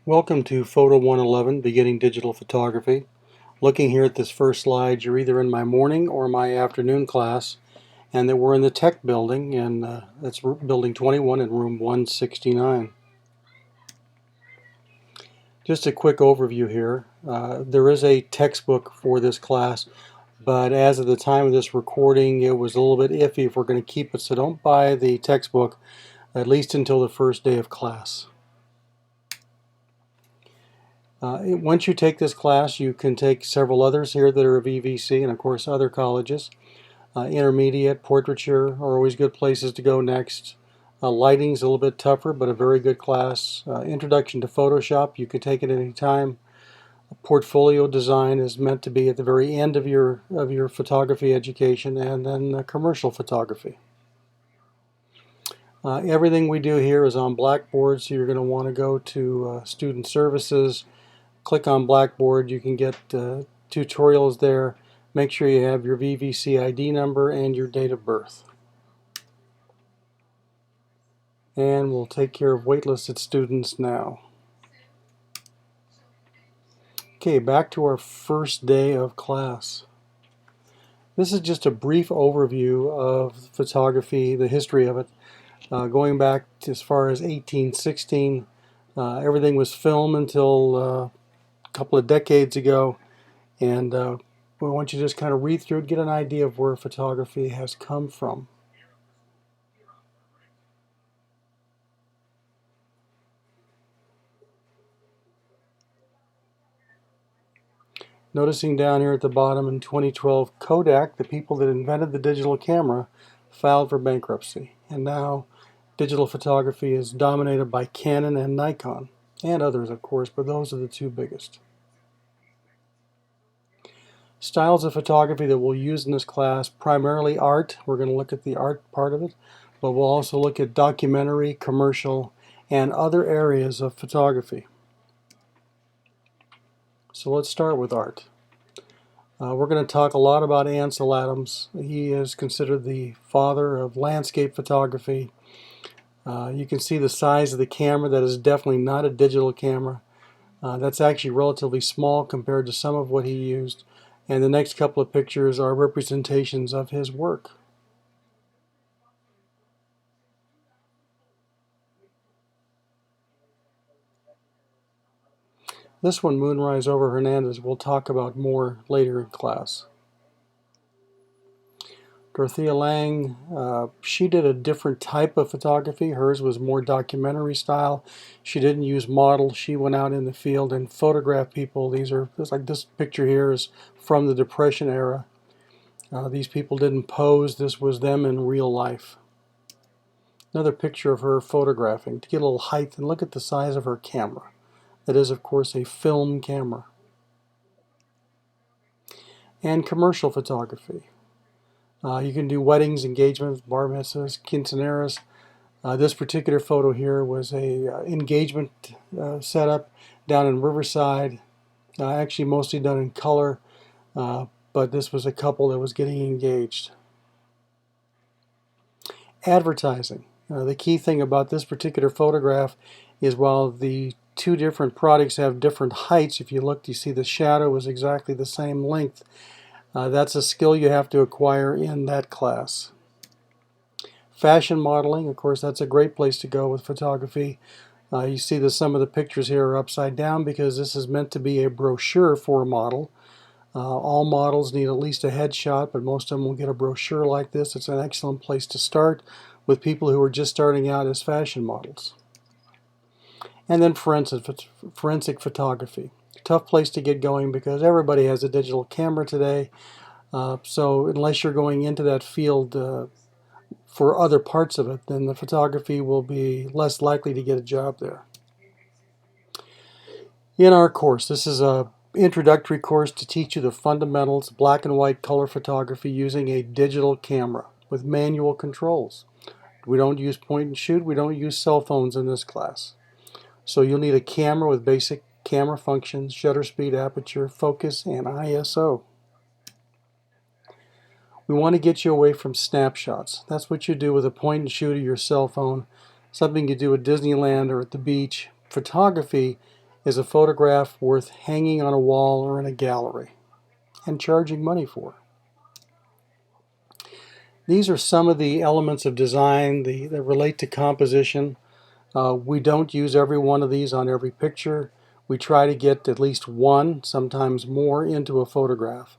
Welcome to Photo 111, Beginning Digital Photography. Looking here at this first slide, you're either in my morning or my afternoon class, and that we're in the tech building, and that's building 21 in room 169. Just a quick overview here. There is a textbook for this class, but as of the time of this recording, it was a little bit iffy if we're going to keep it, so don't buy the textbook, at least until the first day of class. Once you take this class, you can take several others here that are of EVC and of course other colleges. Intermediate, portraiture are always good places to go next. Lighting's a little bit tougher, but a very good class. Introduction to Photoshop, you can take it any time. Portfolio design is meant to be at the very end of your photography education, and then commercial photography. Everything we do here is on Blackboard, so you're going to want to go to Student Services. Click on Blackboard. You can get tutorials there. Make sure you have your VVC ID number and your date of birth. And we'll take care of waitlisted students now. Okay, back to our first day of class. This is just a brief overview of photography, the history of it. Going back to as far as 1816, everything was film until a couple of decades ago, and we want you to just kind of read through it, get an idea of where photography has come from. Noticing down here at the bottom in 2012, Kodak, the people that invented the digital camera, filed for bankruptcy, and now digital photography is dominated by Canon and Nikon, and others of course, but those are the two biggest. Styles of photography that we'll use in this class: primarily art. We're going to look at the art part of it, but we'll also look at documentary, commercial, and other areas of photography. So let's start with art. We're going to talk a lot about Ansel Adams. He is considered the father of landscape photography. You can see the size of the camera. That is definitely not a digital camera. That's actually relatively small compared to some of what he used. And the next couple of pictures are representations of his work. This one, Moonrise over Hernandez, we'll talk about more later in class. Dorothea Lange, she did a different type of photography. Hers was more documentary style. She didn't use models. She went out in the field and photographed people. Like this picture here is from the Depression era. These people didn't pose. This was them in real life. Another picture of her photographing to get a little height, and look at the size of her camera. That is, of course, a film camera. And commercial photography. You can do weddings, engagements, bar mitzvahs, quinceaneras. This particular photo here was a engagement setup down in Riverside. Actually mostly done in color, but this was a couple that was getting engaged. Advertising. The key thing about this particular photograph is while the two different products have different heights, if you look, you see the shadow is exactly the same length. That's a skill you have to acquire in that class. Fashion modeling, of course, that's a great place to go with photography. You see that some of the pictures here are upside down because this is meant to be a brochure for a model. All models need at least a headshot, but most of them will get a brochure like this. It's an excellent place to start with people who are just starting out as fashion models. And then forensic photography. Tough place to get going because everybody has a digital camera today. So unless you're going into that field for other parts of it, then the photography will be less likely to get a job there. In our course, this is a introductory course to teach you the fundamentals of black and white color photography using a digital camera with manual controls. We don't use point and shoot. We don't use cell phones in this class. So you'll need a camera with basic camera functions: shutter speed, aperture, focus, and ISO. We want to get you away from snapshots. That's what you do with a point and shoot of your cell phone, something you do at Disneyland or at the beach. Photography is a photograph worth hanging on a wall or in a gallery and charging money for. These are some of the elements of design that relate to composition. We don't use every one of these on every picture. We try to get at least one, sometimes more, into a photograph.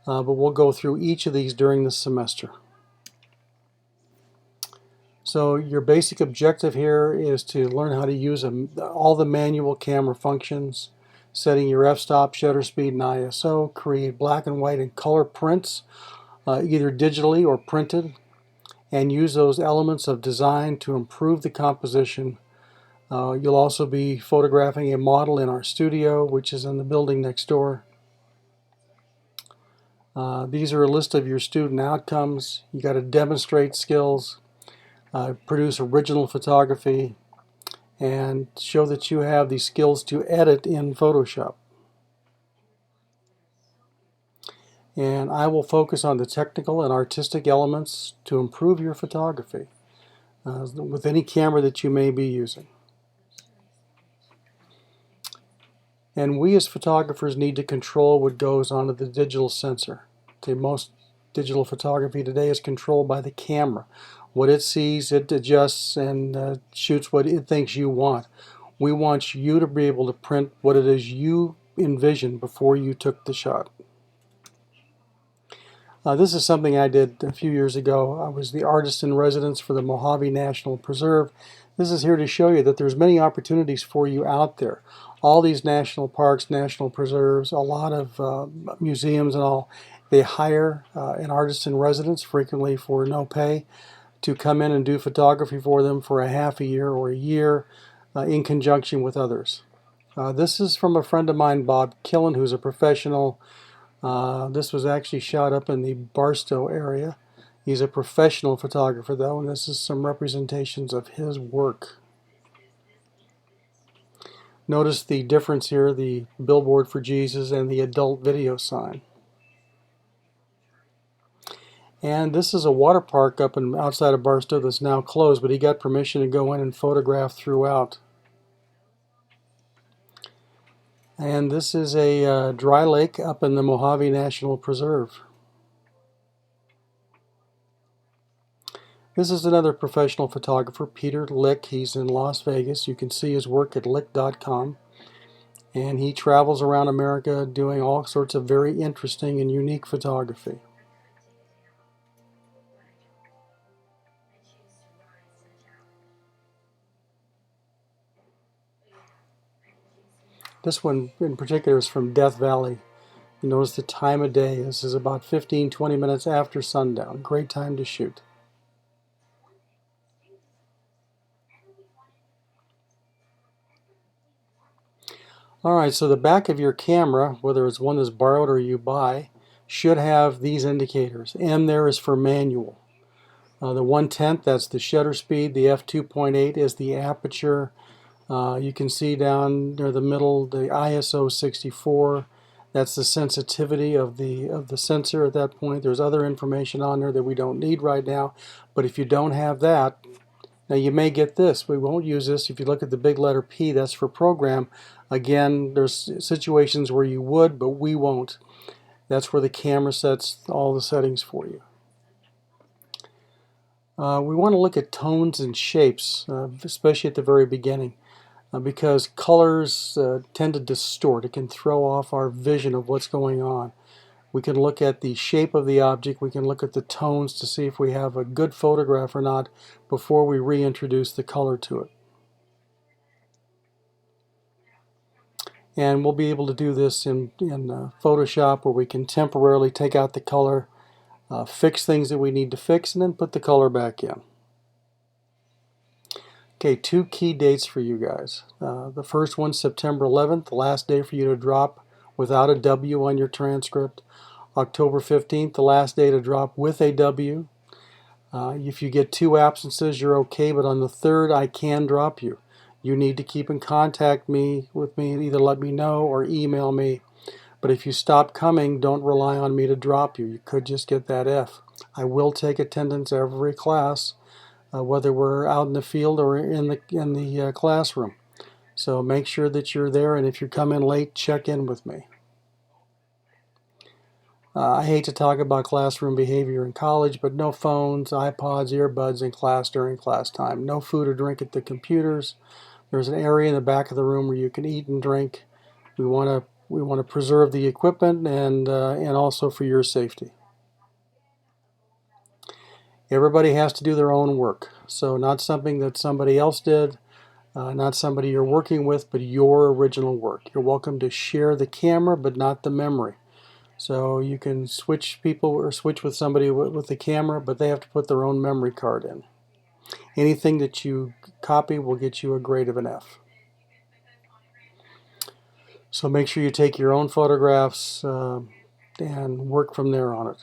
But we'll go through each of these during the semester. So your basic objective here is to learn how to use all the manual camera functions, setting your f-stop, shutter speed, and ISO, create black and white and color prints, either digitally or printed, and use those elements of design to improve the composition. You'll also be photographing a model in our studio, which is in the building next door. These are a list of your student outcomes. You got to demonstrate skills, produce original photography, and show that you have the skills to edit in Photoshop. And I will focus on the technical and artistic elements to improve your photography with any camera that you may be using. And we as photographers need to control what goes onto the digital sensor. Most digital photography today is controlled by the camera. What it sees, it adjusts and shoots what it thinks you want. We want you to be able to print what it is you envisioned before you took the shot. This is something I did a few years ago. I was the artist in residence for the Mojave National Preserve. This is here to show you that there's many opportunities for you out there. All these national parks, national preserves, a lot of museums and all, they hire an artist in residence, frequently for no pay, to come in and do photography for them for a half a year or a year in conjunction with others. This is from a friend of mine, Bob Killen, who's a professional. This was actually shot up in the Barstow area. He's a professional photographer though, and this is some representations of his work. Notice the difference here, the billboard for Jesus and the adult video sign. And this is a water park up outside of Barstow that's now closed, but he got permission to go in and photograph throughout. And this is a dry lake up in the Mojave National Preserve. This is another professional photographer, Peter Lick. He's in Las Vegas. You can see his work at lick.com. And he travels around America doing all sorts of very interesting and unique photography. This one in particular is from Death Valley. You notice the time of day. This is about 15-20 minutes after sundown. Great time to shoot. Alright, so the back of your camera, whether it's one that's borrowed or you buy, should have these indicators. M there is for manual. The 1/10, that's the shutter speed. The f2.8 is the aperture. You can see down near the middle the ISO 64. That's the sensitivity of the sensor at that point. There's other information on there that we don't need right now. But if you don't have that, now you may get this. We won't use this. If you look at the big letter P, that's for program. Again, there's situations where you would, but we won't. That's where the camera sets all the settings for you. We want to look at tones and shapes, especially at the very beginning, because colors tend to distort. It can throw off our vision of what's going on. We can look at the shape of the object. We can look at the tones to see if we have a good photograph or not before we reintroduce the color to it. And we'll be able to do this in Photoshop, where we can temporarily take out the color, fix things that we need to fix, and then put the color back in. Okay, 2 key dates for you guys. The first one, September 11th, the last day for you to drop without a W on your transcript. October 15th, the last day to drop with a W. If you get 2 absences, you're okay, but on the 3rd, I can drop you. You need to keep in contact with me, either let me know or email me. But if you stop coming, don't rely on me to drop you. You could just get that F. I will take attendance every class, whether we're out in the field or in the classroom. So make sure that you're there, and if you come in late, check in with me. I hate to talk about classroom behavior in college, but no phones, iPods, earbuds in class during class time. No food or drink at the computers. There's an area in the back of the room where you can eat and drink. We want to preserve the equipment and also for your safety. Everybody has to do their own work, so not something that somebody else did, not somebody you're working with, but your original work. You're welcome to share the camera, but not the memory. So you can switch people or switch with somebody with the camera, but they have to put their own memory card in. Anything that you copy will get you a grade of an F. So make sure you take your own photographs and work from there on it.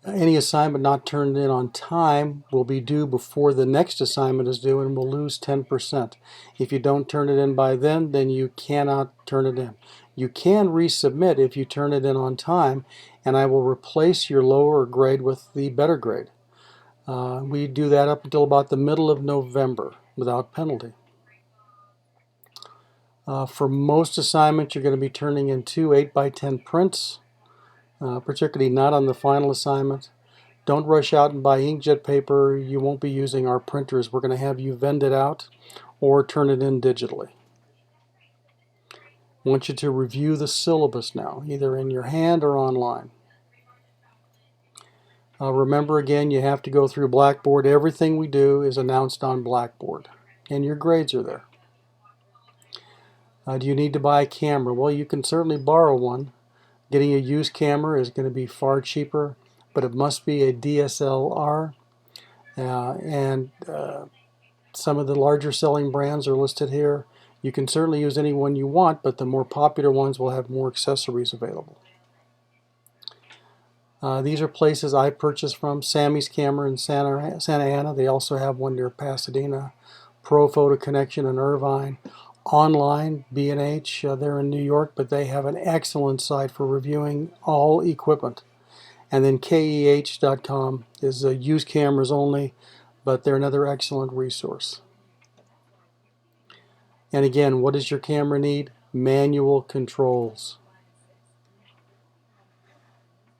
Any assignment not turned in on time will be due before the next assignment is due and will lose 10%. If you don't turn it in by then you cannot turn it in. You can resubmit if you turn it in on time, and I will replace your lower grade with the better grade. We do that up until about the middle of November without penalty. For most assignments, you're going to be turning in 2 8x10 prints, particularly not on the final assignment. Don't rush out and buy inkjet paper. You won't be using our printers. We're going to have you vend it out or turn it in digitally. I want you to review the syllabus now, either in your hand or online. Remember again, you have to go through Blackboard. Everything we do is announced on Blackboard, and your grades are there. Do you need to buy a camera? Well, you can certainly borrow one. Getting a used camera is going to be far cheaper, but it must be a DSLR, and some of the larger selling brands are listed here. You can certainly use any one you want, but the more popular ones will have more accessories available. These are places I purchased from. Sammy's Camera in Santa Ana. They also have one near Pasadena. Pro Photo Connection in Irvine. Online, B&H, they're in New York, but they have an excellent site for reviewing all equipment. And then KEH.com is used cameras only, but they're another excellent resource. And again, what does your camera need? Manual controls.